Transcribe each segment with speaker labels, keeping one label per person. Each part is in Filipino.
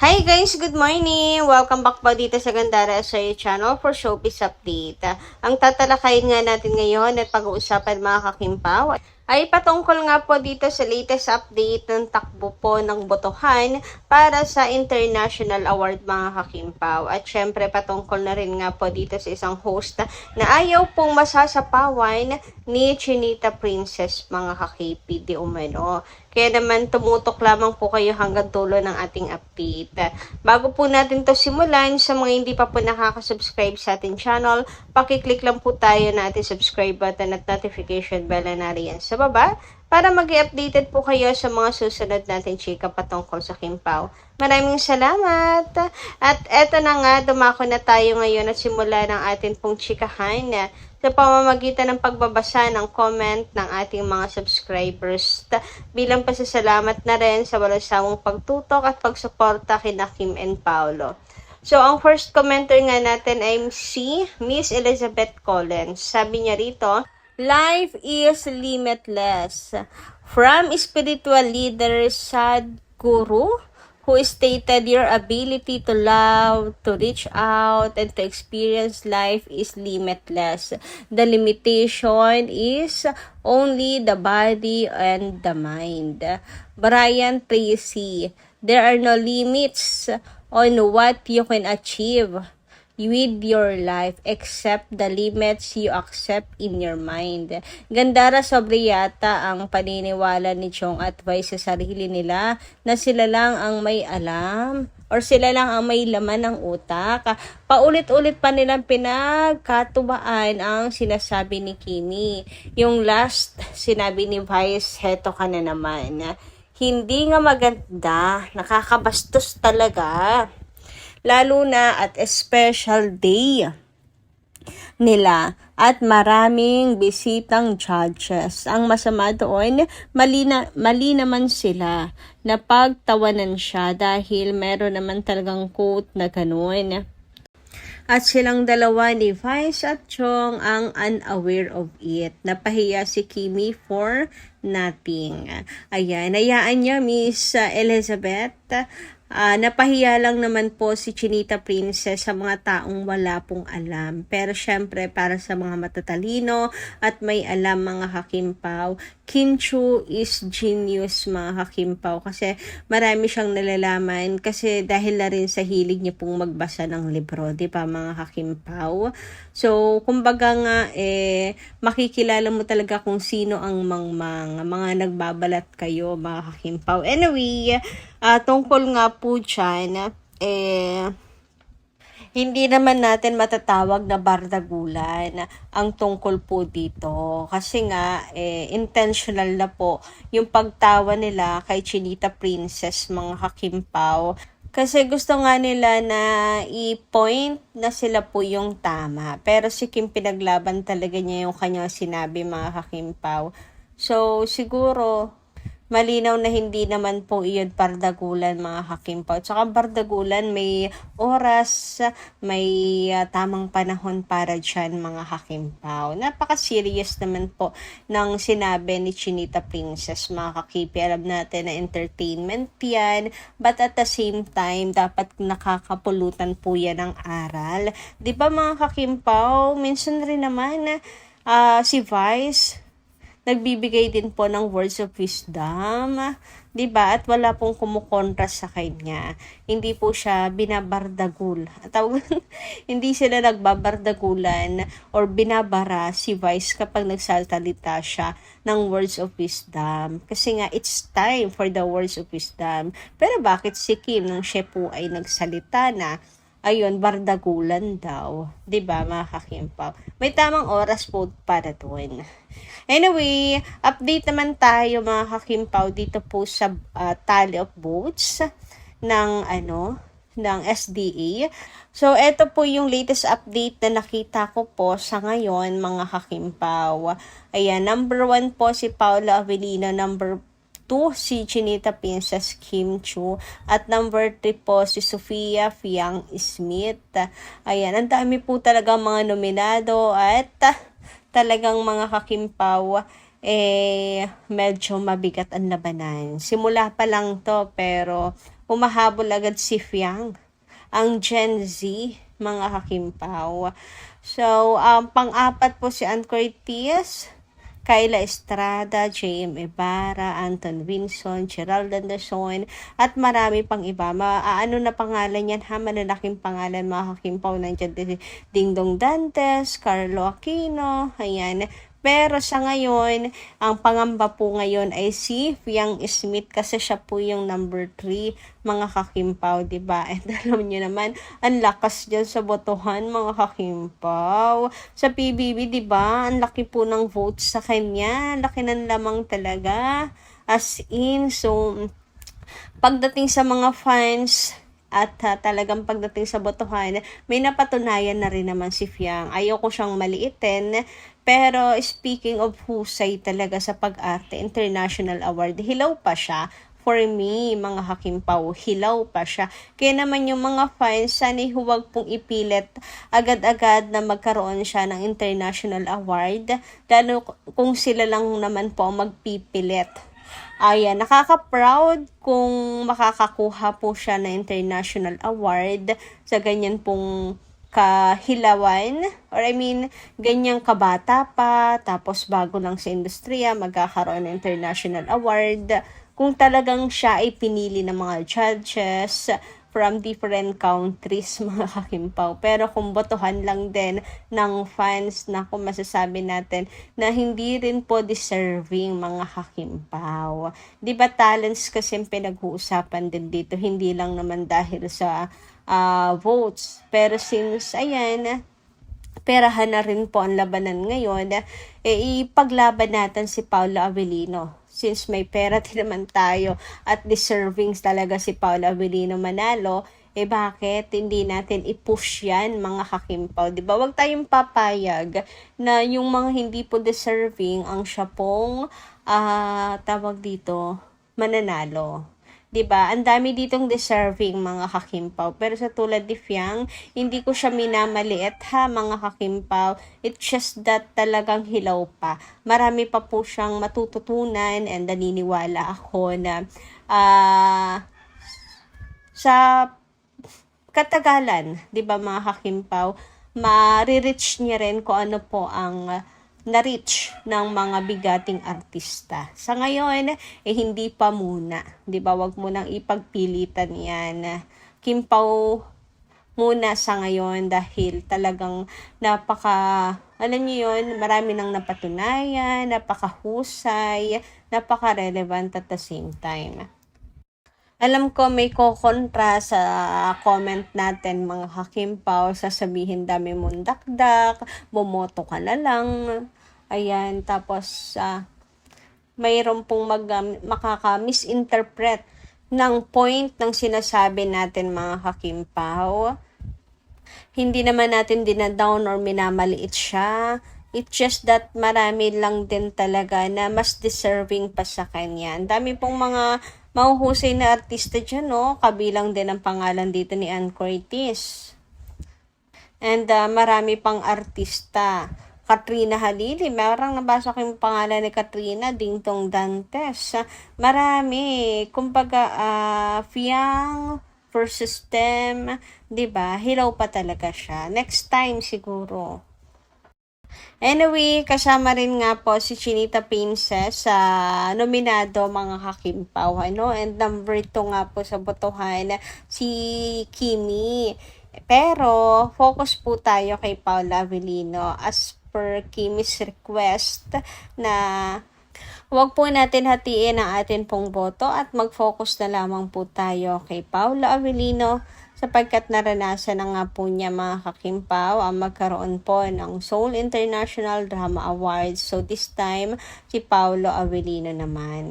Speaker 1: Hi guys! Good morning! Welcome back po dito sa Gandara SRA channel for showbiz update. Ang tatalakayin nga natin ngayon at pag-uusapan mga kakimpaw ay patungkol nga po dito sa latest update ng takbo po ng botohan para sa International Award mga kakimpaw. At syempre patungkol na rin nga po dito sa isang host na ayaw pong masasapawan ni Chinita Princess mga ka-KP di umano. Kaya naman tumutok lamang po kayo hanggang dulo ng ating update. Bago po natin to simulan, sa mga hindi pa po nakaka-subscribe sa ating channel, pakiclick lang po tayo na ating subscribe button at notification bell na nariyan sa baba para mag-updated po kayo sa mga susunod natin chika patungkol sa Kimpaw. Maraming salamat! At eto na nga, dumako na tayo ngayon at simula ng atin pong chikahan sa pamamagitan ng pagbabasa ng comment ng ating mga subscribers bilang pasasalamat na rin sa walang sawang pagtutok at pagsuporta kina Kim and Paolo. So, ang first commenter nga natin ay si Miss Elizabeth Collins. Sabi niya rito, "Life is limitless." From spiritual leader Sadhguru, who stated your ability to love, to reach out, and to experience life is limitless. The limitation is only the body and the mind. Brian Tracy, there are no limits on what you can achieve with your life except the limits you accept in your mind. Gandara sobre yata ang paniniwala ni Chong at Wai sa sarili nila na sila lang ang may alam or sila lang ang may laman ng utak. Paulit-ulit pa nilang pinagkatubaan ang sinasabi ni Kimi. Yung last sinabi ni Vice, heto ka na naman. Hindi nga maganda, nakakabastos talaga. Lalo na at special day nila at maraming bisitang judges. Ang masama doon, mali naman sila na pagtawanan siya dahil meron naman talagang quote na ganun. At silang dalawa ni Vice at Chong ang unaware of it. Napahiya si Kimi for nothing. Ayan, hayaan niya Miss Elizabeth. Napahiya lang naman po si Chinita Princess sa mga taong wala pong alam. Pero syempre para sa mga matatalino at may alam mga kakimpaw, Kim Chu is genius mga kakimpaw kasi marami siyang nalalaman kasi dahil na rin sa hilig niya pong magbasa ng libro, di ba mga kakimpaw? So, kumbaga nga makikilala mo talaga kung sino ang mga nagbabalat kayo mga kakimpaw. Anyway, tungkol nga po dyan, hindi naman natin matatawag na bardagulan ang tungkol po dito. Kasi nga, intentional na po yung pagtawa nila kay Chinita Princess, mga kakimpaw. Kasi gusto nga nila na i-point na sila po yung tama. Pero si Kim pinaglaban talaga niya yung kanyang sinabi, mga kakimpaw. So, siguro malinaw na hindi naman po iyon bardagulan mga kakimpaw. Tsaka bardagulan may oras, may tamang panahon para dyan mga kakimpaw. Napaka-serious naman po ng sinabi ni Chinita Princess mga kakipi. Alam natin na entertainment yan, but at the same time, dapat nakakapulutan po yan ng aral. Di ba mga kakimpaw, minsan rin naman si Vice, nagbibigay din po ng words of wisdom, 'di ba? At wala pong kumukontra sa kanya. Hindi po siya binabardagul. Hindi sila nagbabardagulan or binabara si Vice kapag nagsasalita siya ng words of wisdom. Kasi nga it's time for the words of wisdom. Pero bakit si Kim nang siya po ay nagsalita na ayun, bardagulan daw. 'Di ba mga kakimpaw? May tamang oras po para doon. Anyway, update naman tayo mga kakimpaw dito po sa tally of votes ng SDA. So, ito po yung latest update na nakita ko po sa ngayon mga kakimpaw. Ayan, number 1 po si Paula Avellino, number 2 si Chinita Princess Kim Chu, at number 3 po si Sofia Fiang Smith. Ayan, ang dami po talaga mga nominado at talagang mga kakimpaw, medyo mabigat ang labanan. Simula pa lang to pero humahabol agad si Fiang, ang Gen Z, mga kakimpaw. So, pang-apat po si Ann Curtis, Kyla Estrada, J.M. Ibarra, Anton Vinson, Gerald Anderson, at marami pang iba. Ano na pangalan yan ha? Malalaking pangalan, mga kakimpaw. Nandiyan din Dingdong Dantes, Carlo Aquino, ayan. Pero sa ngayon, ang pangamba po ngayon ay si Fiang Smith kasi siya po yung number 3, mga kakimpaw, diba? And alam nyo naman, ang lakas dyan sa botohan, mga kakimpaw. Sa PBB, diba? Ang laki po ng votes sa kanya. Laki ng lamang talaga. As in, so, pagdating sa mga fans, at talagang pagdating sa botohan, may napatunayan na rin naman si Fiang. Ayoko siyang maliitin, pero speaking of husay talaga sa pag-arte, international award, hilaw pa siya. For me, mga hakimpaw, hilaw pa siya. Kaya naman yung mga fans, sana huwag pong ipilit agad-agad na magkaroon siya ng international award, lalo kung sila lang naman po magpipilit. Ayan, nakaka-proud kung makakakuha po siya ng international award sa ganyan pong kahilawan, or I mean, ganyang kabata pa, tapos bago lang sa industriya, magkakaroon ng international award. Kung talagang siya ay pinili ng mga judges from different countries, mga kakimpaw. Pero kung botohan lang din ng fans, na kung masasabi natin na hindi rin po deserving, mga kakimpaw. Di ba talents kasi pinag-uusapan din dito, hindi lang naman dahil sa votes. Pero since, ayan, perahan na rin po ang labanan ngayon, ipaglaban natin si Paolo Avellino. Since may pera din naman tayo at deserving talaga si Paolo Avellino manalo, bakit hindi natin i-push yan, mga kakimpaw? Diba? Huwag tayong papayag na yung mga hindi po deserving ang siya pong tawag dito, mananalo. Diba? Ang dami ditong deserving, mga kakimpaw. Pero sa tulad ni Fiang, hindi ko siya minamaliit ha, mga kakimpaw. It's just that talagang hilaw pa. Marami pa po siyang matututunan, and naniniwala ako na sa katagalan, diba, mga kakimpaw, ma-reach niya rin kung ano po ang na-reach ng mga bigating artista. Sa ngayon, hindi pa muna. Di ba? Wag mo nang ipagpilitan yan. Kimpaw muna sa ngayon dahil talagang alam niyo yun, marami nang napatunayan, napakahusay, napaka-relevant at the same time. Alam ko may kokontra sa comment natin, mga kakimpaw, sasabihin dami mong dakdak, bumoto ka na lang, ayan, tapos mayroon pong makaka-misinterpret ng point ng sinasabi natin, mga kakimpaw. Hindi naman natin dinadown or minamaliit siya. It's just that marami lang din talaga na mas deserving pa sa kanya. Ang dami pong mga mahuhusay na artista dyan, no? Kabilang din ang pangalan dito ni Ann Curtis. And marami pang artista. Katrina Halili, marang nabasa ko yung pangalan ni Katrina, Dingdong Dantes. Marami. Kumbaga, Fiang versus Tem, diba? Hilaw pa talaga siya. Next time siguro. Anyway, kasama rin nga po si Chinita Princess sa nominado, mga kakimpaw. Ano? And number 2 nga po sa botohan, si Kimi. Pero, focus po tayo kay Paolo Avellino as per Kimi's request na huwag po natin hatiin ang atin pong boto at mag-focus na lamang po tayo kay Paolo Avellino, sapagkat naranasan na nga po niya, mga kakimpaw, ang magkaroon po ng Seoul International Drama Awards. So this time, si Paolo Avellino naman.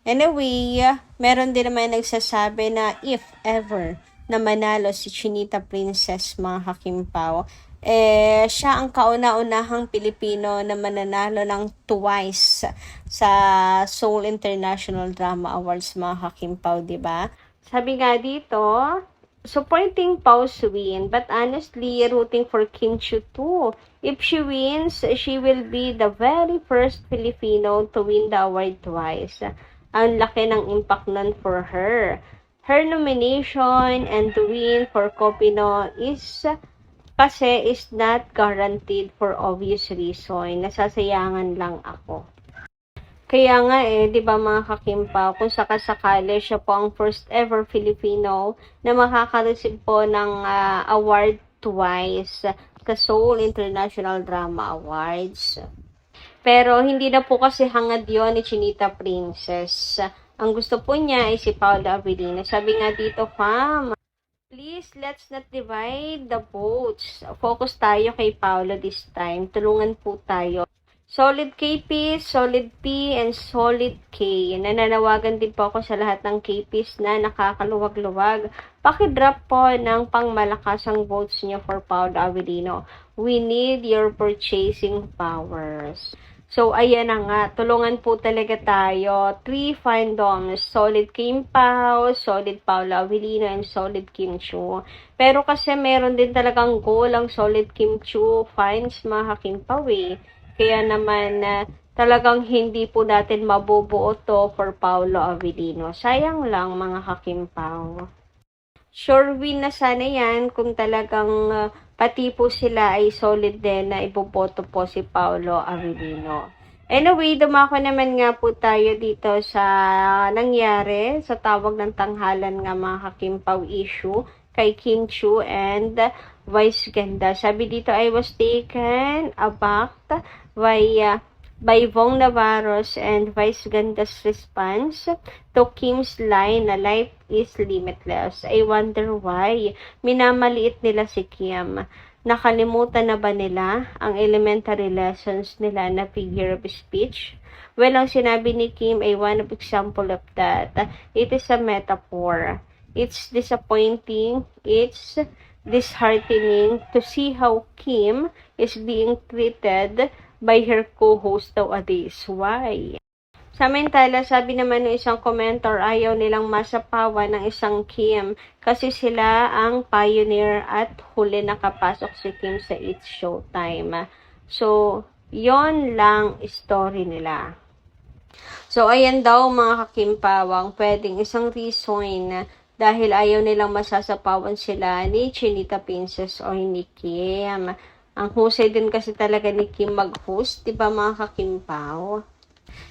Speaker 1: Anyway, meron din naman nagsasabi na if ever na manalo si Chinita Princess, mga kakimpaw, siya ang kauna-unahang Pilipino na mananalo ng twice sa Seoul International Drama Awards, mga kakimpaw, diba? Sabi nga dito, supporting Pao win, but honestly, rooting for Kim Chiu too. If she wins, she will be the very first Filipino to win the award twice. Ang laki ng impact nun for her. her nomination and to win for Copino is not guaranteed for obvious reason. Nasasayangan lang ako. Kaya nga 'di ba mga kakimpaw, kung sakasakali siya po ang first ever Filipino na makaka-receive po ng award twice sa Seoul International Drama Awards. Pero hindi na po kasi hangad yun ni Chinita Princess. Ang gusto po niya ay si Paolo Avellino. Sabi nga dito, fam, please, let's not divide the votes. Focus tayo kay Paolo this time. Tulungan po tayo. Solid KP, solid P, and solid K. Nananawagan din po ako sa lahat ng KPs na nakakaluwag-luwag. Pakidrop po ng pangmalakasang votes niyo for Paolo Avellino. We need your purchasing powers. So, ayan na nga. Tulungan po talaga tayo. 3 fandoms. Solid Kim Pao, Solid Paolo Avellino, and Solid Kim Chiu. Pero kasi meron din talagang goal ang Solid Kim Chiu fans mga Kim Pao Kaya naman, talagang hindi po natin mabubuo to for Paolo Avellino. Sayang lang mga kakimpaw. Sure win na sana yan kung talagang pati po sila ay solid din na iboboto po si Paolo Avellino. Anyway, dumako naman nga po tayo dito sa nangyari sa tawag ng tanghalan nga mga kakimpaw issue kay Kim Chiu and Vice Ganda. Sabi dito, I was taken aback by Vong Navarro's and Vice Ganda's response to Kim's line na life is limitless. I wonder why. Minamaliit nila si Kim. Nakalimutan na ba nila ang elementary lessons nila na figure of speech? Well, ang sinabi ni Kim ay one of example of that. It is a metaphor. It's disappointing. It's disheartening to see how Kim is being treated by her co-host nowadays. Why? Samantala, sabi naman ng isang commenter, ayaw nilang masapawan ng isang Kim kasi sila ang pioneer at huli nakapasok si Kim sa It's Showtime. So, yon lang story nila. So, ayan daw mga kakimpawang, pwedeng isang reason dahil ayaw nilang masasapawan sila ni Chinita Princess o ni Kim. Ang husay din kasi talaga ni Kim mag-host, di ba mga kakimpaw?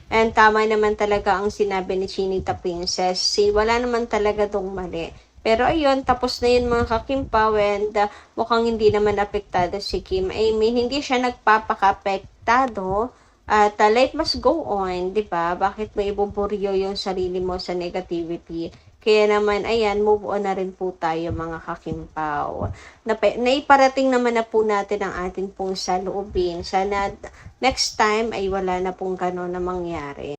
Speaker 1: And tama naman talaga ang sinabi ni Chinita Princess. Wala naman talaga tong mali. Pero ayun, tapos na yun mga kakimpaw and mukhang hindi naman apektado si Kim. I mean, hindi siya nagpapaka-apektado. At life must go on, di ba? Bakit mo ibuburyo yung sarili mo sa negativity? Kaya naman, ayan, move on na rin po tayo mga kakimpaw. Naiparating naman na po natin ang atin pong saloobin. Sana next time ay wala na pong gano'n na mangyari.